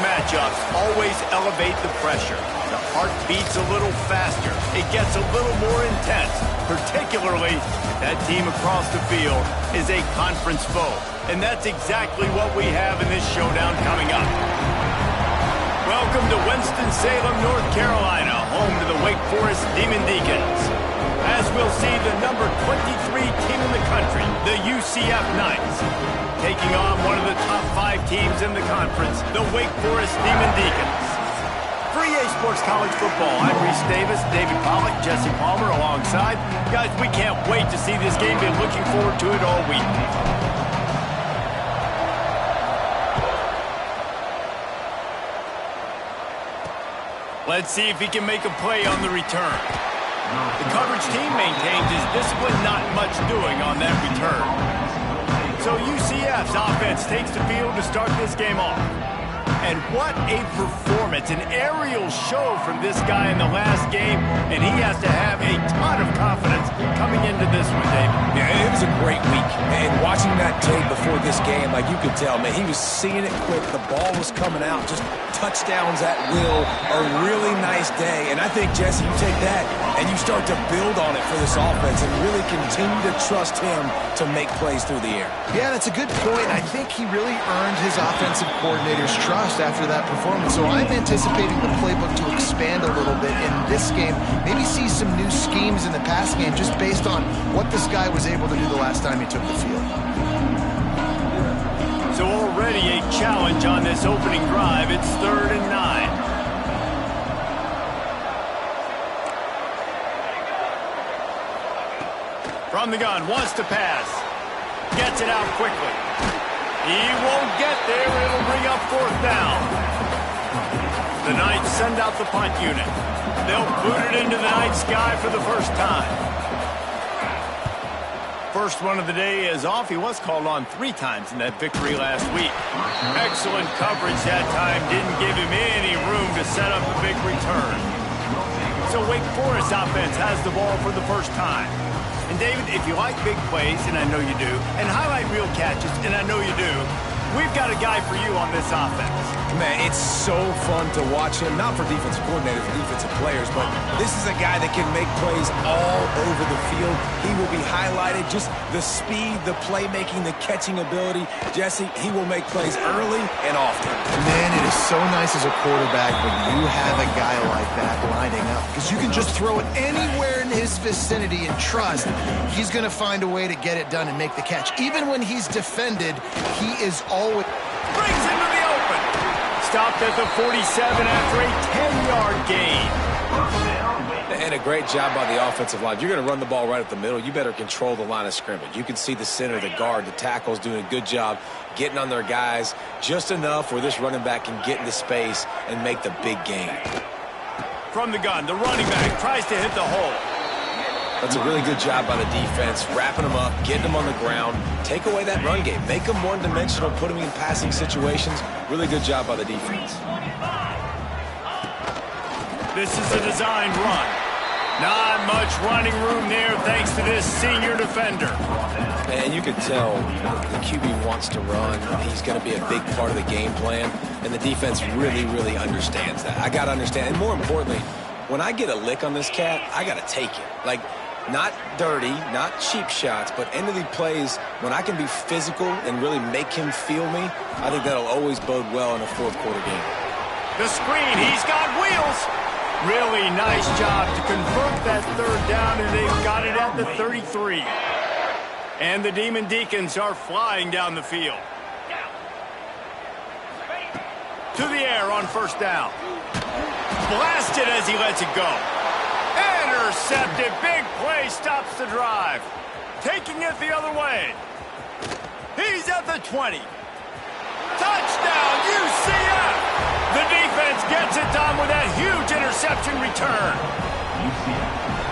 matchups always elevate the pressure. The heart beats a little faster. It gets a little more intense, particularly if that team across the field is a conference foe. And that's exactly what we have in this showdown coming up. Welcome to Winston-Salem, North Carolina, home to the Wake Forest Demon Deacons. As we'll see the number 23 team in the country, the UCF Knights, taking on one of the top 5 teams in the conference, the Wake Forest Demon Deacons. For EA Sports College Football, I'm Reese Davis, David Pollack, Jesse Palmer alongside. Guys, we can't wait to see this game. Been looking forward to it all week. Let's see if he can make a play on the return. The coverage team maintains his discipline, not much doing on that return. So UCF's offense takes the field to start this game off. And what a performance, an aerial show from this guy in the last game, and he has to have a ton of confidence coming into this one, David. Yeah, it was a great week, and watching that tape before this game, like you could tell, man, he was seeing it quick, the ball was coming out, just touchdowns at will, a really nice day, and I think, Jesse, you take that and you start to build on it for this offense and really continue to trust him to make plays through the air. Yeah, that's a good point. I think he really earned his offensive coordinator's trust after that performance. So I'm anticipating the playbook to expand a little bit in this game. Maybe see some new schemes in the pass game just based on what this guy was able to do the last time he took the field. So already a challenge on this opening drive. It's 3rd and 9. From the gun, wants to pass. Gets it out quickly. He won't get there. It'll bring up 4th down. The Knights send out the punt unit. They'll boot it into the night sky for the first time. First one of the day is off. He was called on 3 times in that victory last week. Excellent coverage that time. Didn't give him any room to set up a big return. So Wake Forest offense has the ball for the first time. And David, if you like big plays, and I know you do, and highlight reel catches, and I know you do, we've got a guy for you on this offense. Man, it's so fun to watch him, not for defensive coordinators, defensive players, but this is a guy that can make plays all over the field. He will be highlighted, just the speed, the playmaking, the catching ability. Jesse, he will make plays early and often. Man, it is so nice as a quarterback when you have a guy like that lining up, because you can just throw it anywhere in his vicinity and trust he's going to find a way to get it done and make the catch. Even when he's defended, he is always... Brings him to the open. Stopped at the 47 after a 10-yard gain. And a great job by the offensive line. You're going to run the ball right at the middle. You better control the line of scrimmage. You can see the center, the guard, the tackles doing a good job getting on their guys just enough where this running back can get into space and make the big gain. From the gun, the running back tries to hit the hole. That's a really good job by the defense, wrapping them up, getting them on the ground, take away that run game, make them one-dimensional, put them in passing situations. Really good job by the defense. This is a designed run. Not much running room there thanks to this senior defender. And you can tell the QB wants to run. He's going to be a big part of the game plan, and the defense really, really understands that. I got to understand, and more importantly, when I get a lick on this cat, I got to take it. Like, not dirty, not cheap shots, but end of the plays, when I can be physical and really make him feel me, I think that'll always bode well in a 4th quarter game. The screen, he's got wheels. Really nice job to convert that 3rd down, and they've got it at the 33. And the Demon Deacons are flying down the field. To the air on 1st down. Blasted as he lets it go. Intercepted. Big play stops the drive. Taking it the other way. He's at the 20. Touchdown, UCF! The defense gets it done with that huge interception return.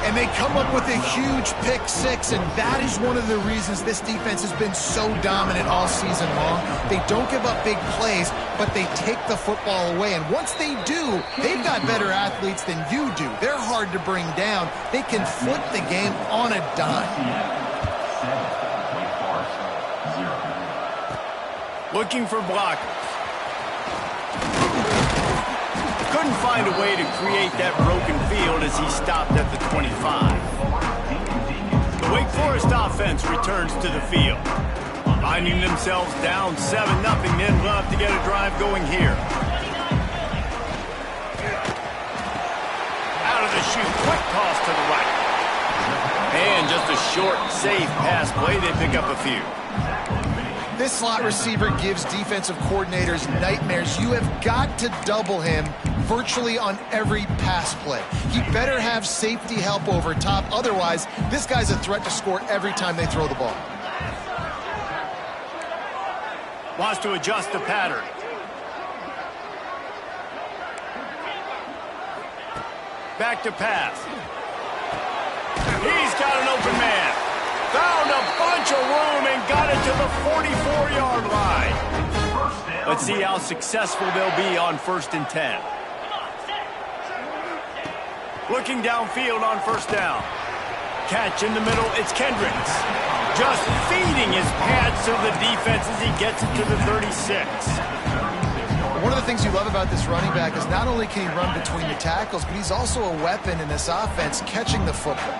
And they come up with a huge pick-6, and that is one of the reasons this defense has been so dominant all season long. They don't give up big plays, but they take the football away. And once they do, they've got better athletes than you do. They're hard to bring down. They can flip the game on a dime. Looking for blockers. couldn't find a way to create that broken field as he stopped at the 25. The Wake Forest offense returns to the field. Finding themselves down 7-0, then love to get a drive going here. Out of the chute, quick toss to the right. And just a short, safe pass play, they pick up a few. This slot receiver gives defensive coordinators nightmares. You have got to double him virtually on every pass play. He better have safety help over top. Otherwise, this guy's a threat to score every time they throw the ball. Wants to adjust the pattern. Back to pass. He's got an open man. Found a bunch of room and got it to the 44-yard line. Let's see how successful they'll be on 1st and 10. Looking downfield on 1st down. Catch in the middle, it's Kendricks. Just feeding his pads to the defense as he gets it to the 36. One of the things you love about this running back is not only can he run between the tackles, but he's also a weapon in this offense catching the football.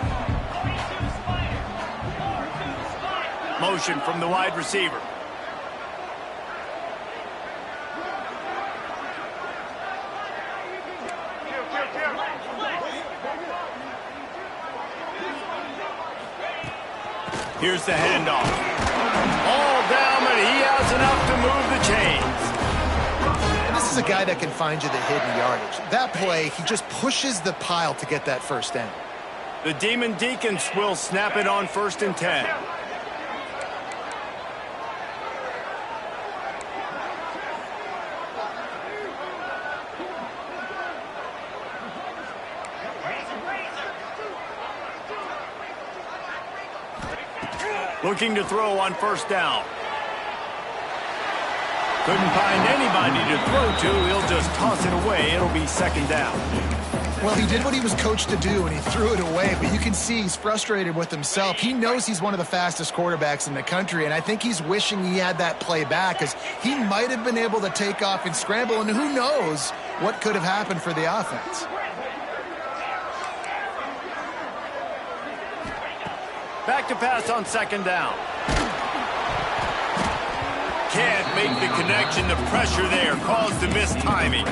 Motion from the wide receiver. Here's the handoff. All down, but he has enough to move the chains. And this is a guy that can find you the hidden yardage. That play, he just pushes the pile to get that 1st down. The Demon Deacons will snap it on 1st and 10. Looking to throw on 1st down. Couldn't find anybody to throw to. He'll just toss it away. It'll be 2nd down. Well, he did what he was coached to do, and he threw it away. But you can see he's frustrated with himself. He knows he's one of the fastest quarterbacks in the country, and I think he's wishing he had that play back, because he might have been able to take off and scramble, and who knows what could have happened for the offense. Back to pass on 2nd down. Can't make the connection. The pressure there caused the missed timing.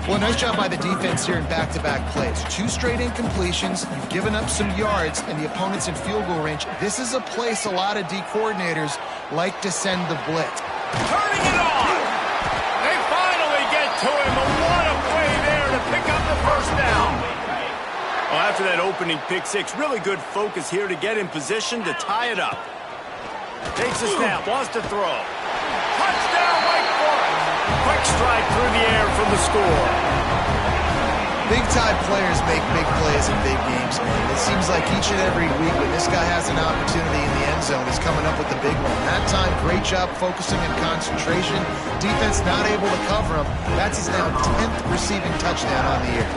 Well, nice job by the defense here in back-to-back plays. 2 straight incompletions. You've given up some yards, and the opponent's in field goal range. This is a place a lot of D coordinators like to send the blitz. Turning it on. They finally get to him. But what a play there to pick up the 1st down. Well, after that opening pick 6, really good focus here to get in position to tie it up. Takes a snap, wants to throw. Touchdown, Wake Forest! Quick strike through the air from the score. Big-time players make big plays in big games, man. It seems like each and every week when this guy has an opportunity in the end zone, he's coming up with the big one. That time, great job focusing and concentration. Defense not able to cover him. That's his now 10th receiving touchdown on the year.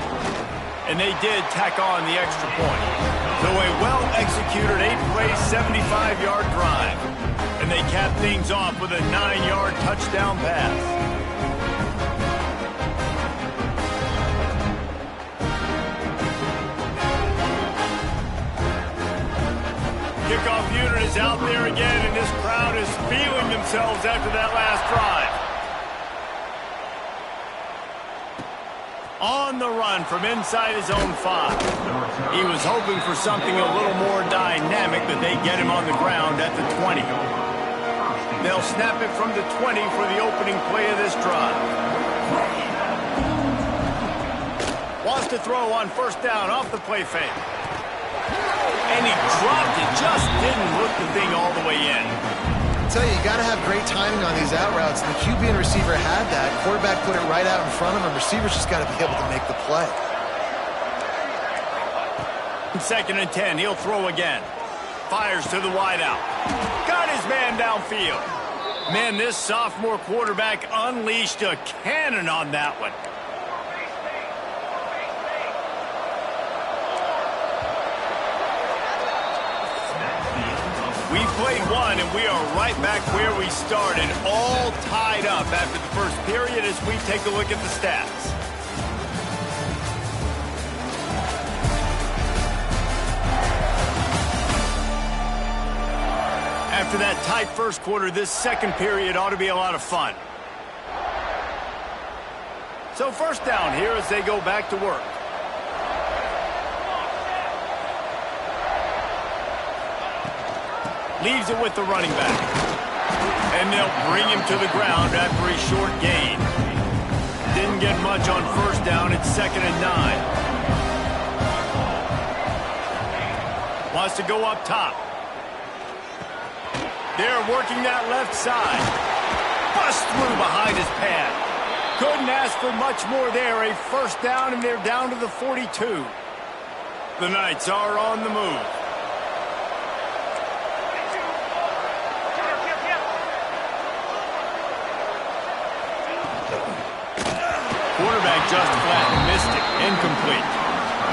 And they did tack on the extra point. So a well-executed 8-play, 75-yard drive. And they cap things off with a 9-yard touchdown pass. Kickoff unit is out there again, and this crowd is feeling themselves after that last drive. On the run from inside his own 5. He was hoping for something a little more dynamic, but they get him on the ground at the 20. They'll snap it from the 20 for the opening play of this drive. Wants to throw on 1st down off the play fake. And he dropped it, just didn't look the thing all the way in. I tell you, you got to have great timing on these out routes, and the QB and receiver had that. Quarterback put it right out in front of him. Receivers just got to be able to make the play. 2nd and 10, he'll throw again. Fires to the wideout. Got his man downfield. Man, this sophomore quarterback unleashed a cannon on that one. We played one, and we are right back where we started, all tied up after the first period as we take a look at the stats. After that tight first quarter, this second period ought to be a lot of fun. So first down here as they go back to work. Leaves it with the running back. And they'll bring him to the ground after a short gain. Didn't get much on first down. It's 2nd and 9. Wants to go up top. They're working that left side. Bust through behind his pad. Couldn't ask for much more there. A first down, and they're down to the 42. The Knights are on the move. Quarterback just flat missed it. Incomplete.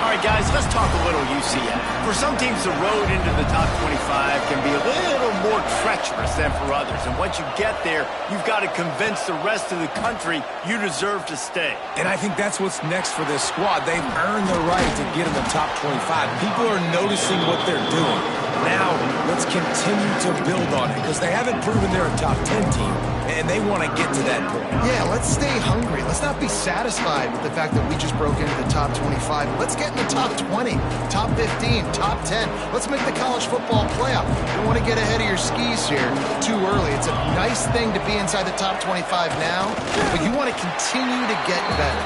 All right, guys, let's talk a little UCF. For some teams, the road into the top 25 can be a little more treacherous than for others. And once you get there, you've got to convince the rest of the country you deserve to stay. And I think that's what's next for this squad. They've earned the right to get in the top 25. People are noticing what they're doing. Now, let's continue to build on it because they haven't proven they're a top 10 team, and they want to get to that point. Yeah, let's stay hungry. Let's not be satisfied with the fact that we just broke into the top 25. Let's get in the top 20, top 15, top 10. Let's make the college football playoff. You don't want to get ahead of your skis here too early. It's a nice thing to be inside the top 25 now, but you want to continue to get better.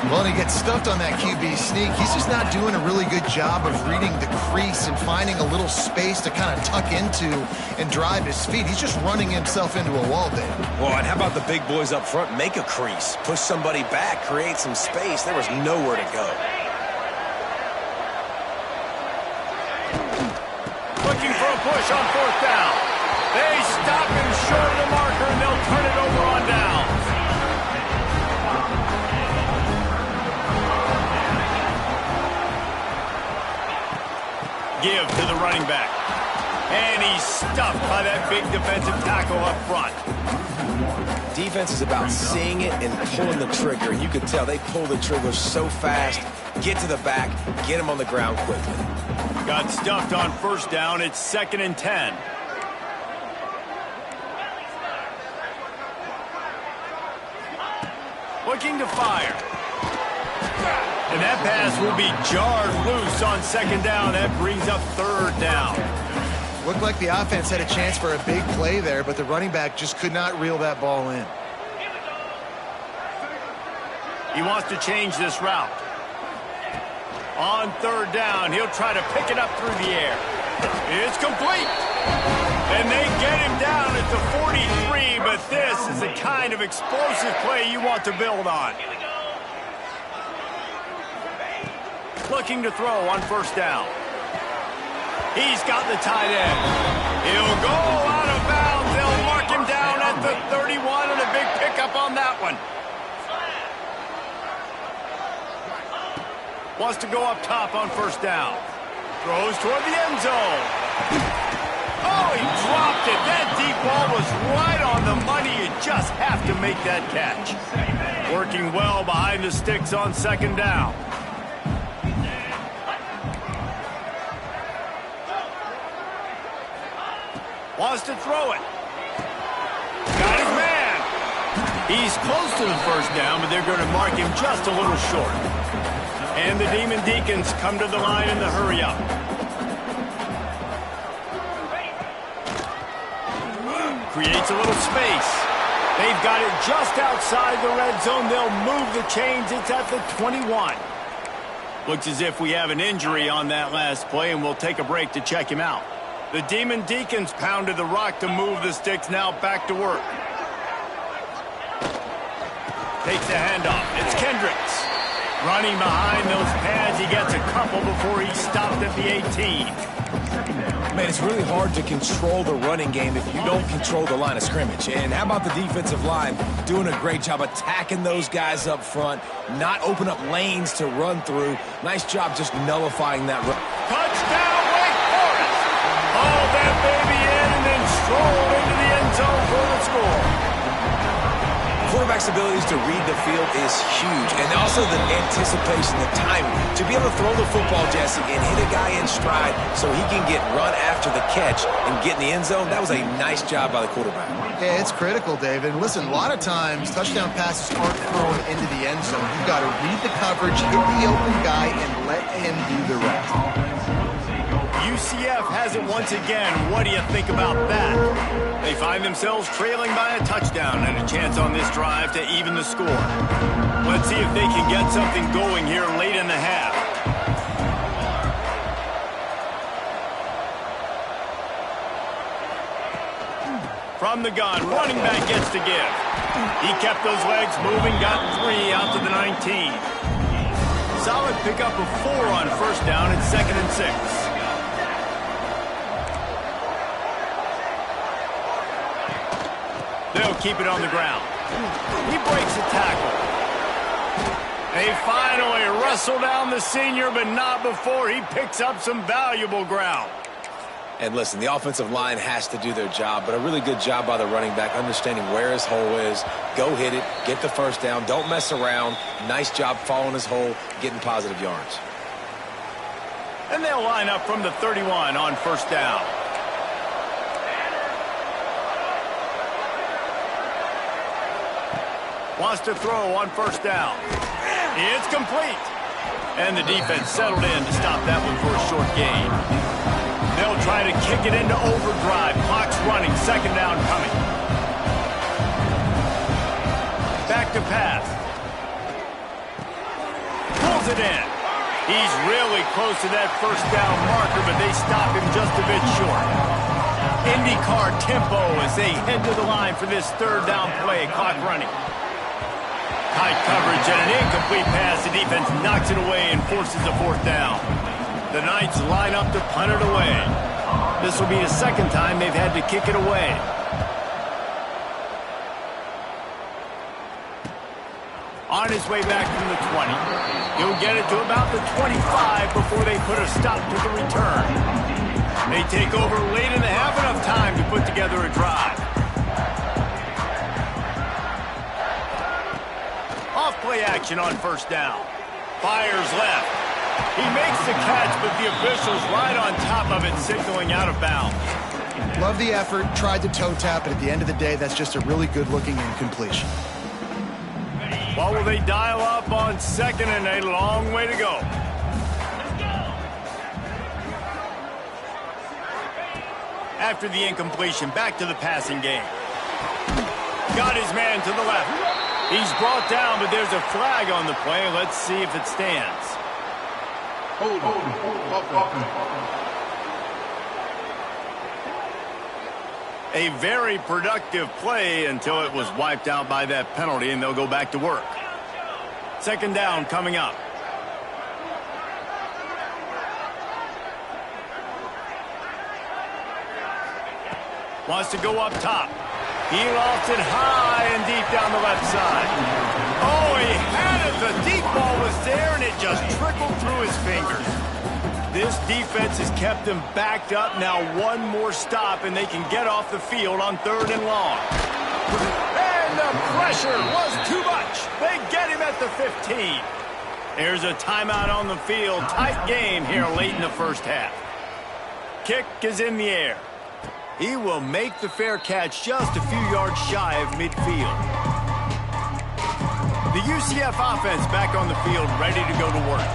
Well, and he gets stuffed on that QB sneak. He's just not doing a really good job of reading the crease and finding a little space to kind of tuck into and drive his feet. He's just running himself into a wall there. Well, and how about the big boys up front? Make a crease. Push somebody back. Create some space. There was nowhere to go. Looking for a push on fourth down. They stop him short of the marker, and they'll turn it over on down. Give to the running back. And he's stuffed by that big defensive tackle up front. Defense is about seeing it and pulling the trigger. You could tell they pull the trigger so fast. Get to the back. Get him on the ground quickly. Got stuffed on first down. It's 2nd and 10. Looking to fire. And that pass will be jarred loose on 2nd down. That brings up 3rd down. Looked like the offense had a chance for a big play there, but the running back just could not reel that ball in. He wants to change this route. On 3rd down, he'll try to pick it up through the air. It's complete. And they get him down at the 43, but this is the kind of explosive play you want to build on. Looking to throw on first down. He's got the tight end. He'll go out of bounds. They'll mark him down at the 31, and a big pickup on that one. Wants to go up top on first down. Throws toward the end zone. Oh, he dropped it. That deep ball was right on the money. You just have to make that catch. Working well behind the sticks on 2nd down. Wants to throw it. Got his man. He's close to the first down, but they're going to mark him just a little short. And the Demon Deacons come to the line in the hurry-up. Creates a little space. They've got it just outside the red zone. They'll move the chains. It's at the 21. Looks as if we have an injury on that last play, and we'll take a break to check him out. The Demon Deacons pounded the rock to move the sticks. Now back to work. Takes the handoff. It's Kendricks. Running behind those pads. He gets a couple before he stopped at the 18. Man, it's really hard to control the running game if you don't control the line of scrimmage. And how about the defensive line doing a great job attacking those guys up front, not open up lanes to run through. Nice job just nullifying that run. Touchdown, Wake Forest! Haul that baby in and then stroll into the end zone for the score. For quarterback's abilities to read the field is huge, and also the anticipation, the timing. To be able to throw the football, Jesse, and hit a guy in stride so he can get run after the catch and get in the end zone, that was a nice job by the quarterback. Yeah, it's critical, David. And listen, a lot of times touchdown passes aren't thrown into the end zone. You've got to read the coverage, hit the open guy, and let him do the rest. UCF has it once again. What do you think about that? They find themselves trailing by a touchdown and a chance on this drive to even the score. Let's see if they can get something going here late in the half. From the gun, running back gets to give. He kept those legs moving, got 3 out to the 19. Solid pickup of 4 on first down and 2nd and 6. They'll keep it on the ground. He breaks a tackle. They finally wrestle down the senior, but not before he picks up some valuable ground. And listen, the offensive line has to do their job, but a really good job by the running back, understanding where his hole is. Go hit it, get the first down, don't mess around. Nice job following his hole, getting positive yards. And they'll line up from the 31 on first down. Wants to throw on first down. It's complete. And the defense settled in to stop that one for a short gain. They'll try to kick it into overdrive. Clock's running. 2nd down coming. Back to pass. Pulls it in. He's really close to that first down marker, but they stop him just a bit short. IndyCar tempo as they head to the line for this 3rd down play. Clock running. Tight coverage and an incomplete pass. The defense knocks it away and forces a 4th down. The Knights line up to punt it away. This will be the 2nd time they've had to kick it away. On his way back from the 20. He'll get it to about the 25 before they put a stop to the return. They take over late in the half, enough time to put together a drive. Off-play action on first down. Fires left. He makes the catch, but the official's right on top of it, signaling out of bounds. Love the effort, tried to toe tap, but at the end of the day, that's just a really good-looking incompletion. Well, will they dial up on 2nd and a long way to go? After the incompletion, back to the passing game. Got his man to the left. He's brought down, but there's a flag on the play. Let's see if it stands. A very productive play until it was wiped out by that penalty, and they'll go back to work. 2nd down coming up. Wants to go up top. He lost it high and deep down the left side. Oh, he had it. The deep ball was there, and it just trickled through his fingers. This defense has them backed up. Now one more stop, and they can get off the field on 3rd and long. And the pressure was too much. They get him at the 15. There's a timeout on the field. Tight game here late in the first half. Kick is in the air. He will make the fair catch just a few yards shy of midfield. The UCF offense back on the field, ready to go to work.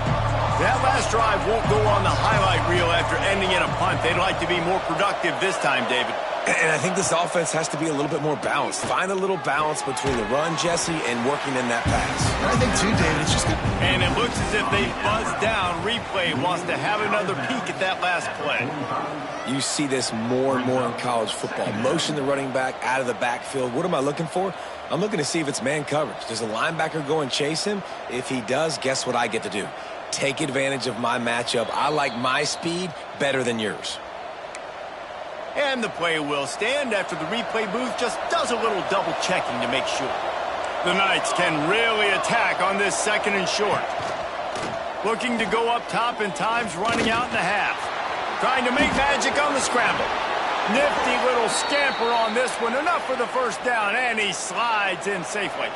That last drive won't go on the highlight reel after ending in a punt. They'd like to be more productive this time, David. And I think this offense has to be a little bit more balanced. Find a little balance between the run, Jesse, and working in that pass. I think, too, David, it's just good. And it looks as if they buzzed down. Replay wants to have another peek at that last play. You see this more and more in college football. Motion the running back out of the backfield. What am I looking for? I'm looking to see if it's man coverage. Does a linebacker go and chase him? If he does, guess what I get to do? Take advantage of my matchup. I like my speed better than yours. And the play will stand after the replay booth just does a little double checking to make sure. The Knights can really attack on this 2nd and short. Looking to go up top, and time's running out in the half. Trying to make magic on the scramble. Nifty little scamper on this one. Enough for the first down, and he slides in safely.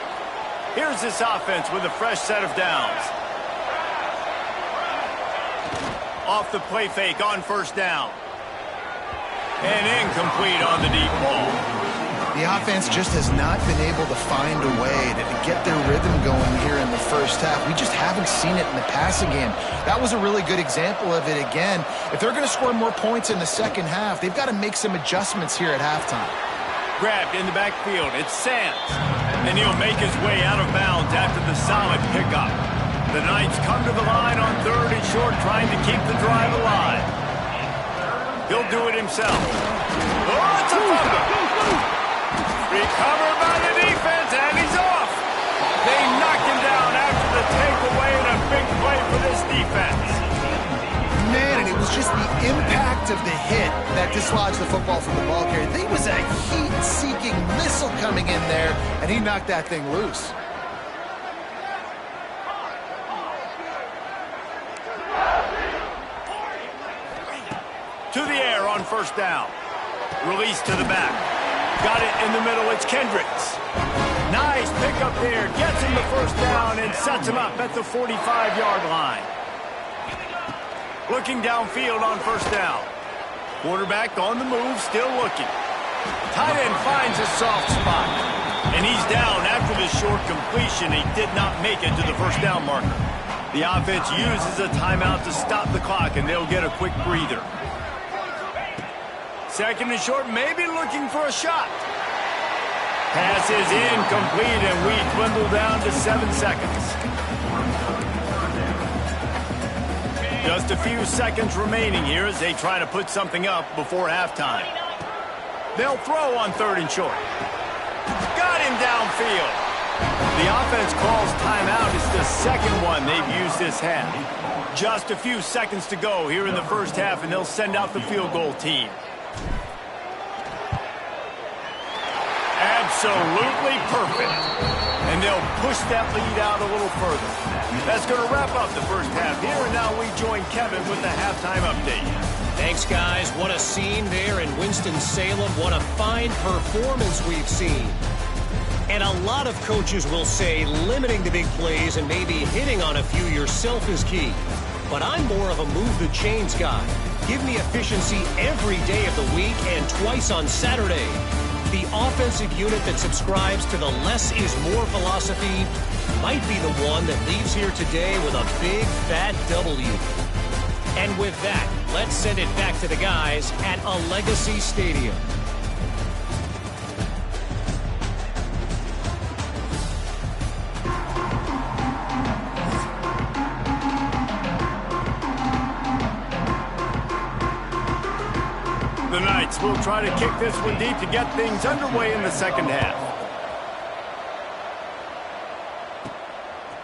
Here's this offense with a fresh set of downs. Off the play fake on first down. And incomplete on the deep ball. The offense just has not been able to find a way to get their rhythm going here in the first half. We just haven't seen it in the passing game. That was a really good example of it again. If they're going to score more points in the second half, they've got to make some adjustments here at halftime. Grabbed in the backfield. It's Sands. And he'll make his way out of bounds after the solid pickup. The Knights come to the line on 3rd and short, trying to keep the drive alive. He'll do it himself. Oh, it's a fumble. Recovered by the defense, and he's off. They knock him down after the takeaway, and a big play for this defense. Man, and it was just the impact of the hit that dislodged the football from the ball carrier. There was a heat-seeking missile coming in there, and he knocked that thing loose. To the air on first down. Release to the back. Got it in the middle. It's Kendricks. Nice pickup there. Gets him the first down and sets him up at the 45-yard line. Looking downfield on first down. Quarterback on the move, still looking. Tight end finds a soft spot. And he's down after the short completion. He did not make it to the first down marker. The offense uses a timeout to stop the clock, and they'll get a quick breather. Second and short, maybe looking for a shot. Pass is incomplete, and we dwindle down to 7 seconds. Just a few seconds remaining here as they try to put something up before halftime. They'll throw on 3rd and short. Got him downfield. The offense calls timeout. It's the second one they've used this half. Just a few seconds to go here in the first half, and they'll send out the field goal team. Absolutely perfect. And they'll push that lead out a little further. That's going to wrap up the first half here, and now we join Kevin with the halftime update. Thanks, guys. What a scene there in Winston-Salem. What a fine performance we've seen. And a lot of coaches will say limiting the big plays and maybe hitting on a few yourself is key. But I'm more of a move-the-chains guy. Give me efficiency every day of the week and twice on Saturday. The offensive unit that subscribes to the less is more philosophy might be the one that leaves here today with a big, fat W. And with that, let's send it back to the guys at Allegacy Stadium. The Knights will try to kick this one deep to get things underway in the second half.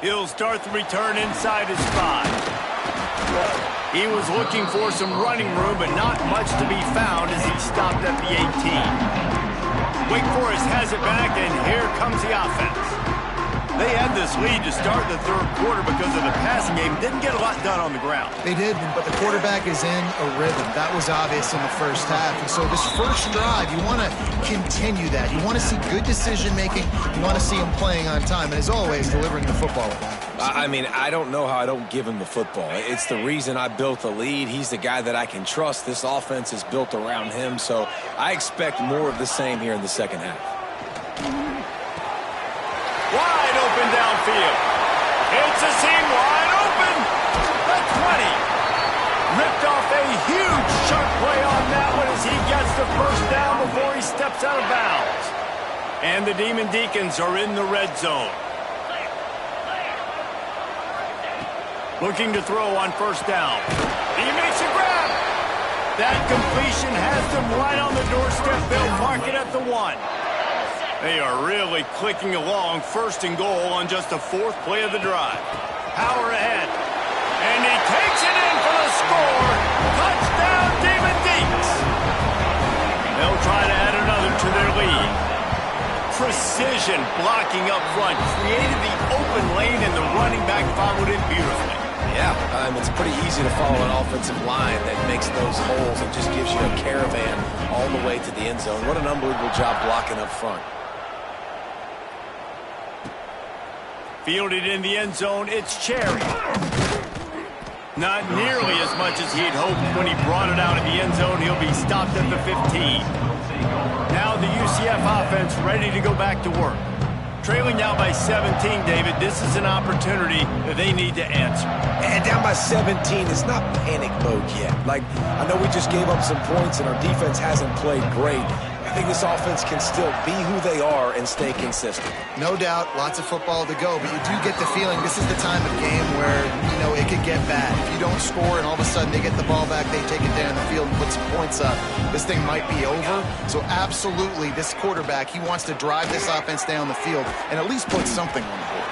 He'll start the return inside his 5. He was looking for some running room, but not much to be found as he stopped at the 18. Wake Forest has it back, and here comes the offense. They had this lead to start the third quarter because of the passing game. Didn't get a lot done on the ground. They did, but the quarterback is in a rhythm. That was obvious in the first half. And so this first drive, you want to continue that. You want to see good decision-making. You want to see him playing on time. And as always, delivering the football. I mean, I don't know how I don't give him the football. It's the reason I built the lead. He's the guy that I can trust. This offense is built around him. So I expect more of the same here in the second half. Wide open downfield. It's a seam wide open. The 20. Ripped off a huge sharp play on that one as he gets the first down before he steps out of bounds. And the Demon Deacons are in the red zone. Looking to throw on first down. He makes a grab. That completion has them right on the doorstep. They'll park it at the 1. They are really clicking along, first and goal on just the 4th play of the drive. Power ahead. And he takes it in for the score. Touchdown, Demon Deacs. They'll try to add another to their lead. Precision blocking up front created the open lane, and the running back followed it beautifully. Yeah, it's pretty easy to follow an offensive line that makes those holes and just gives you a caravan all the way to the end zone. What an unbelievable job blocking up front. Fielded in the end zone, it's Cherry. Not nearly as much as he'd hoped when he brought it out of the end zone. He'll be stopped at the 15. Now the UCF offense ready to go back to work. Trailing now by 17, David, this is an opportunity that they need to answer. And down by 17, it's not panic mode yet. Like, I know we just gave up some points and our defense hasn't played great. I think this offense can still be who they are and stay consistent. No doubt, lots of football to go, but you do get the feeling this is the time of game where, you know, it could get bad. If you don't score and all of a sudden they get the ball back, they take it down the field and put some points up, this thing might be over. So absolutely, this quarterback, he wants to drive this offense down the field and at least put something on the board.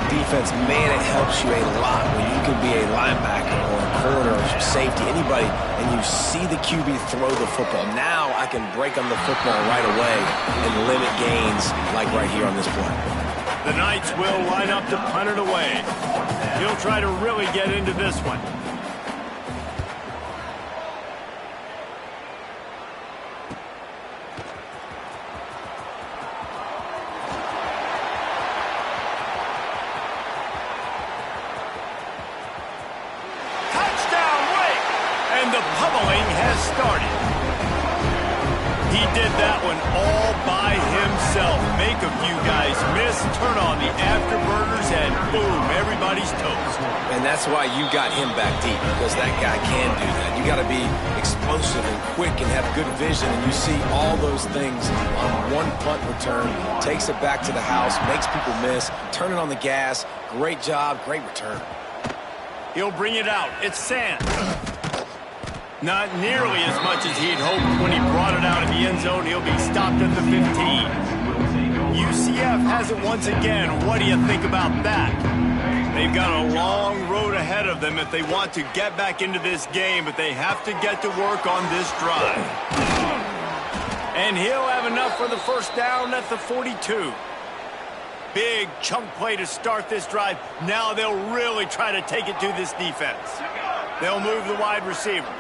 Defense, man, it helps you a lot when you can be a linebacker or a corner or safety, anybody, and you see the QB throw the football. Now I can break on the football right away and limit gains like right here on this play. The Knights will line up to punt it away. He'll try to really get into this one. And the pummeling has started. He did that one all by himself. Make a few guys miss, turn on the afterburners, and boom, everybody's toast. And that's why you got him back deep, because that guy can do that. You got to be explosive and quick and have good vision, and you see all those things on one punt return. Takes it back to the house, makes people miss, turning on the gas. Great job, great return. He'll bring it out. It's Sands. Not nearly as much as he'd hoped when he brought it out of the end zone. He'll be stopped at the 15. UCF has it once again. What do you think about that? They've got a long road ahead of them if they want to get back into this game, but they have to get to work on this drive. And he'll have enough for the first down at the 42. Big chunk play to start this drive. Now they'll really try to take it to this defense. They'll move the wide receiver.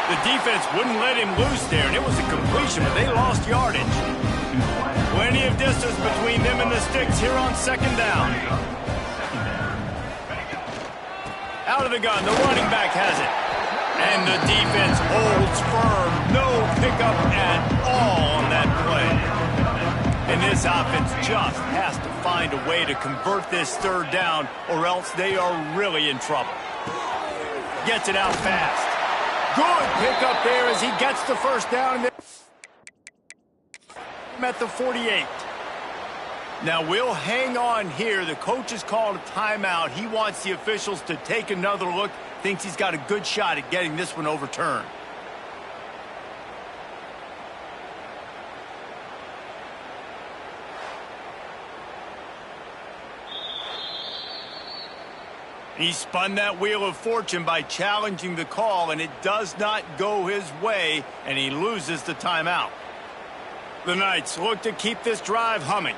The defense wouldn't let him loose there, and it was a completion, but they lost yardage. Plenty of distance between them and the sticks here on second down. Out of the gun, the running back has it. And the defense holds firm. No pickup at all on that play. And this offense just has to find a way to convert this third down, or else they are really in trouble. Gets it out fast. Good pickup there as he gets the first down. At the 48. Now we'll hang on here. The coach has called a timeout. He wants the officials to take another look. Thinks he's got a good shot at getting this one overturned. He spun that wheel of fortune by challenging the call, and it does not go his way, and he loses the timeout. The Knights look to keep this drive humming.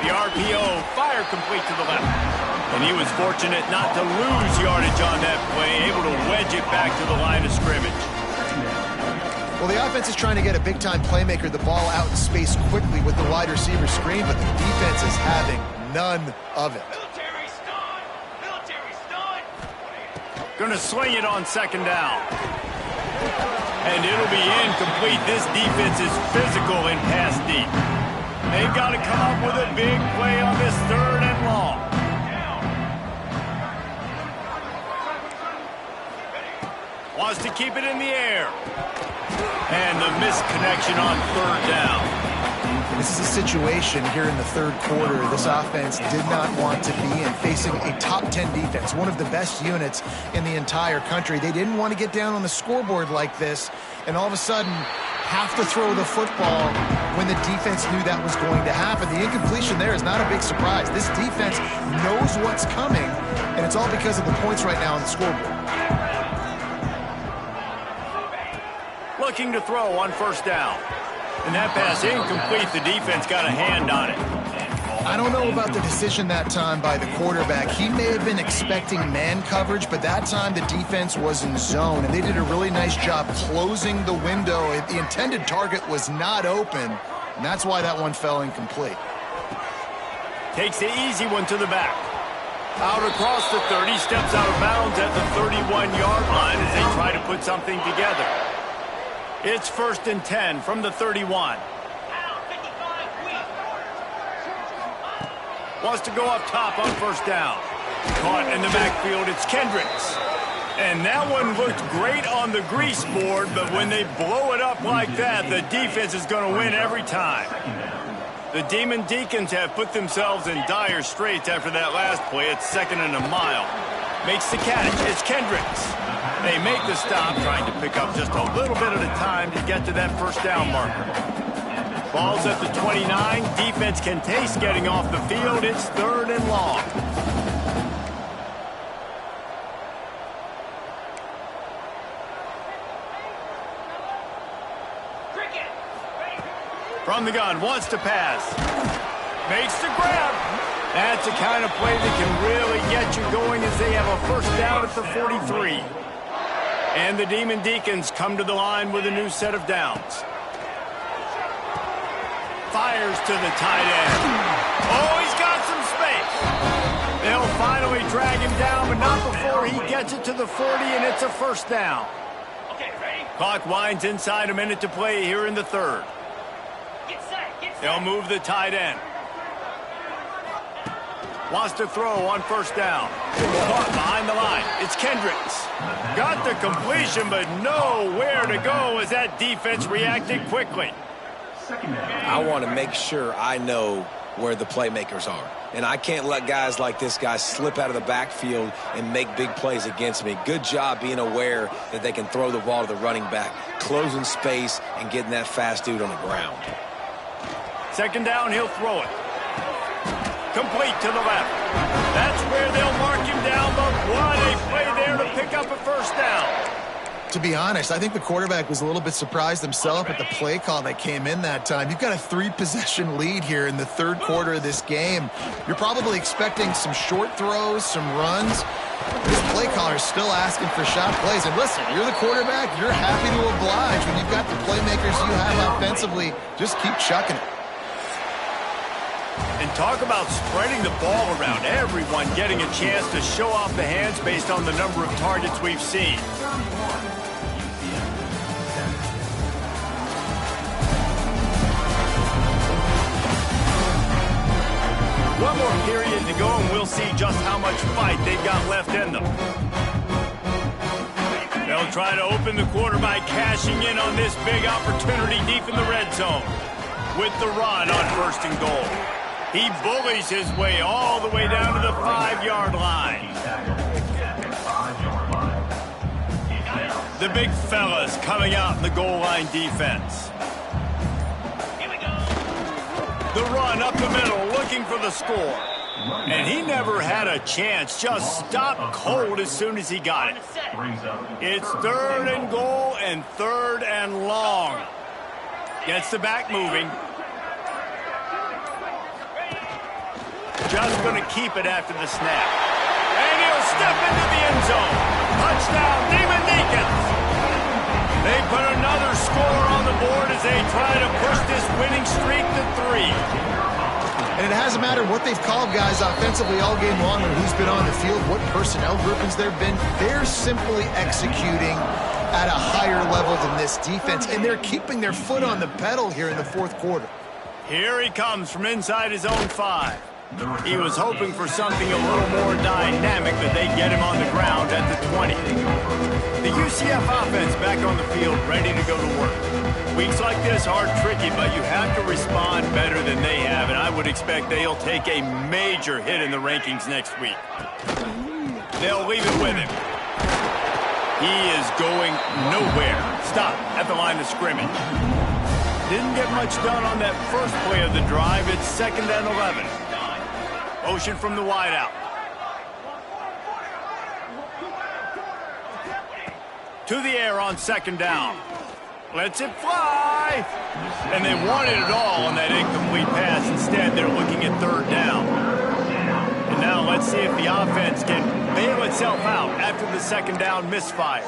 The RPO, fire complete to the left. And he was fortunate not to lose yardage on that play, able to wedge it back to the line of scrimmage. Well, the offense is trying to get a big-time playmaker the ball out in space quickly with the wide receiver screen, but the defense is having none of it. Military stun! Military stun! Gonna swing it on second down. And it'll be incomplete. This defense is physical and pass deep. They've got to come up with a big play on this third and long. Wants to keep it in the air. And the misconnection on third down. This is a situation here in the third quarter this offense did not want to be in, facing a top 10 defense, one of the best units in the entire country. They didn't want to get down on the scoreboard like this and all of a sudden have to throw the football when the defense knew that was going to happen. The incompletion there is not a big surprise. This defense knows what's coming, and it's all because of the points right now on the scoreboard. looking to throw on first down. And that pass incomplete. The defense got a hand on it. I don't know about the decision that time by the quarterback. He may have been expecting man coverage, but that time the defense was in zone, and they did a really nice job closing the window. The intended target was not open, and that's why that one fell incomplete. Takes the easy one to the back. Out across the 30, steps out of bounds at the 31-yard line as they try to put something together. It's 1st and 10 from the 31. Wants to go up top on first down. Caught in the backfield, it's Kendricks. And that one looked great on the grease board, but when they blow it up like that, the defense is going to win every time. The Demon Deacons have put themselves in dire straits after that last play. It's 2nd and a mile. Makes the catch. It's Kendricks. They make the stop, trying to pick up just a little bit at a time to get to that first down marker. Ball's at the 29. Defense can taste getting off the field. It's 3rd and long. From the gun, wants to pass. Makes the grab. That's the kind of play that can really get you going as they have a first down at the 43. And the Demon Deacons come to the line with a new set of downs. Fires to the tight end. Oh, he's got some space. They'll finally drag him down, but not before he gets it to the 40, and it's a first down. Okay, ready? Clock winds inside, a minute to play here in the 3rd. Get set, get set. They'll move the tight end. Wants to throw on first down. Caught behind the line. It's Kendricks. Got the completion, but nowhere to go as that defense reacted quickly. I want to make sure I know where the playmakers are. And I can't let guys like this guy slip out of the backfield and make big plays against me. Good job being aware that they can throw the ball to the running back, closing space, and getting that fast dude on the ground. 2nd down, he'll throw it. Complete to the left. That's where they'll mark him down, but what a play there to pick up a first down. To be honest, I think the quarterback was a little bit surprised himself at the play call that came in that time. You've got a 3-possession lead here in the 3rd quarter of this game. You're probably expecting some short throws, some runs. This play caller is still asking for shot plays. And listen, you're the quarterback. You're happy to oblige. When you've got the playmakers you have offensively, just keep chucking it. And talk about spreading the ball around. Everyone getting a chance to show off the hands based on the number of targets we've seen. One more period to go, and we'll see just how much fight they've got left in them. They'll try to open the quarter by cashing in on this big opportunity deep in the red zone. With the run on 1st and goal. He bullies his way all the way down to the 5-yard line. The big fellas coming out in the goal line defense. The run up the middle, looking for the score. And he never had a chance, just stopped cold as soon as he got it. It's 3rd and goal and 3rd and long. Gets the back moving. Just going to keep it after the snap. And he'll step into the end zone. Touchdown, Demon Deacons. They put another score on the board as they try to push this winning streak to 3. And it hasn't mattered what they've called guys offensively all game long or who's been on the field, what personnel groupings there have been. They're simply executing at a higher level than this defense, and they're keeping their foot on the pedal here in the 4th quarter. Here he comes from inside his own 5. He was hoping for something a little more dynamic, that they'd get him on the ground at the 20. The UCF offense back on the field, ready to go to work. Weeks like this are tricky, but you have to respond better than they have, and I would expect they'll take a major hit in the rankings next week. They'll leave it with him. He is going nowhere. Stop at the line of scrimmage. Didn't get much done on that first play of the drive. It's 2nd and 11. Motion from the wideout. To the air on 2nd down. Lets it fly. And they wanted it all on that incomplete pass. Instead, they're looking at third down. And now let's see if the offense can bail itself out after the second down misfire.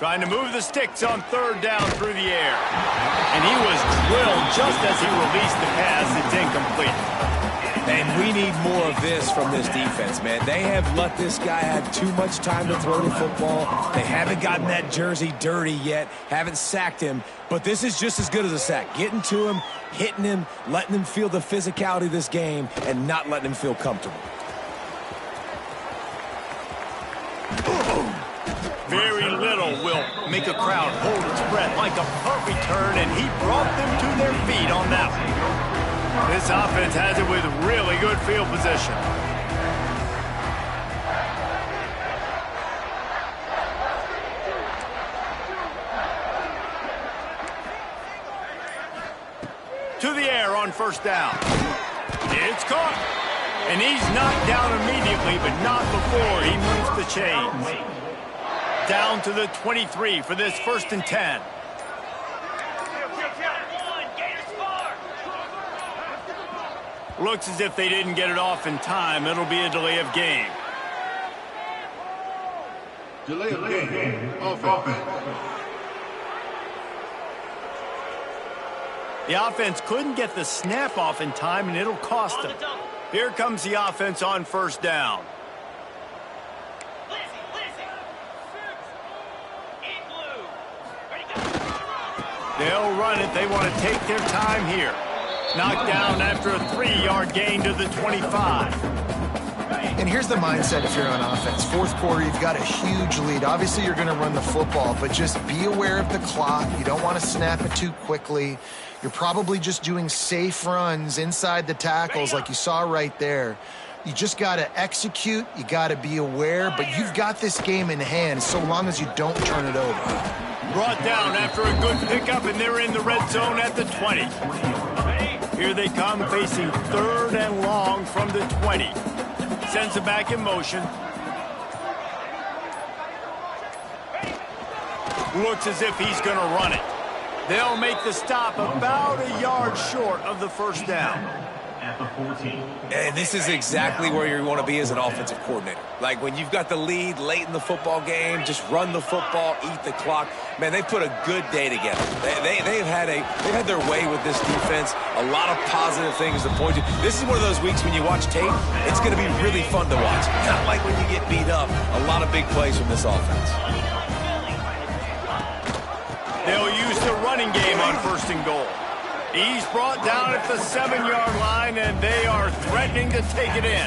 Trying to move the sticks on third down through the air. And he was drilled just as he released the pass. It's incomplete. And we need more of this from this defense, man. They have let this guy have too much time to throw the football. They haven't gotten that jersey dirty yet, haven't sacked him. But this is just as good as a sack. Getting to him, hitting him, letting him feel the physicality of this game, and not letting him feel comfortable. Very little will make a crowd hold its breath like a punt return, and he brought them to their feet on that one. This offense has it with really good field position. To the air on first down. It's caught. And he's knocked down immediately, but not before he moves the chains. Down to the 23 for this 1st and 10. Looks as if they didn't get it off in time. It'll be a delay of game. Delay of game. Offense. The offense couldn't get the snap off in time, and it'll cost them. Here comes the offense on first down. They'll run it. They want to take their time here. Knocked down after a 3-yard gain to the 25. And here's the mindset if you're on offense. Fourth quarter, you've got a huge lead. Obviously, you're going to run the football, but just be aware of the clock. You don't want to snap it too quickly. You're probably just doing safe runs inside the tackles like you saw right there. You just got to execute. You got to be aware, but you've got this game in hand so long as you don't turn it over. Brought down after a good pickup, and they're in the red zone at the 20. Here they come, facing third and long from the 20. Sends it back in motion. Looks as if he's going to run it. They'll make the stop about a yard short of the first down. And this is exactly where you want to be as an offensive coordinator. Like when you've got the lead late in the football game, just run the football, eat the clock. Man, they put a good day together. They've had their way with this defense. A lot of positive things to point to. This is one of those weeks when you watch tape, it's going to be really fun to watch. Not like when you get beat up. A lot of big plays from this offense. They'll use the running game on 1st and goal. He's brought down at the 7-yard line, and they are threatening to take it in.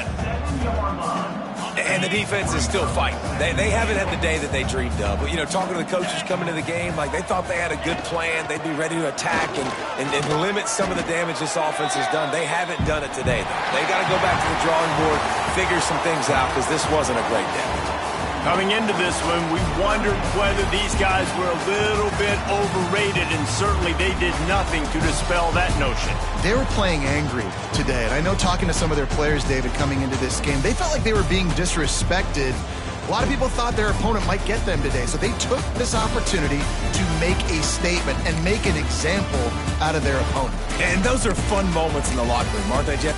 And the defense is still fighting. They haven't had the day that they dreamed of. But, you know, talking to the coaches coming to the game, like they thought they had a good plan. They'd be ready to attack and limit some of the damage this offense has done. They haven't done it today, though. They got to go back to the drawing board, figure some things out, because this wasn't a great day. Coming into this one, we wondered whether these guys were a little bit overrated, and certainly they did nothing to dispel that notion. They were playing angry today, and I know talking to some of their players, David, coming into this game, they felt like they were being disrespected. A lot of people thought their opponent might get them today, so they took this opportunity to make a statement and make an example out of their opponent. And those are fun moments in the locker room, aren't they, Jeff?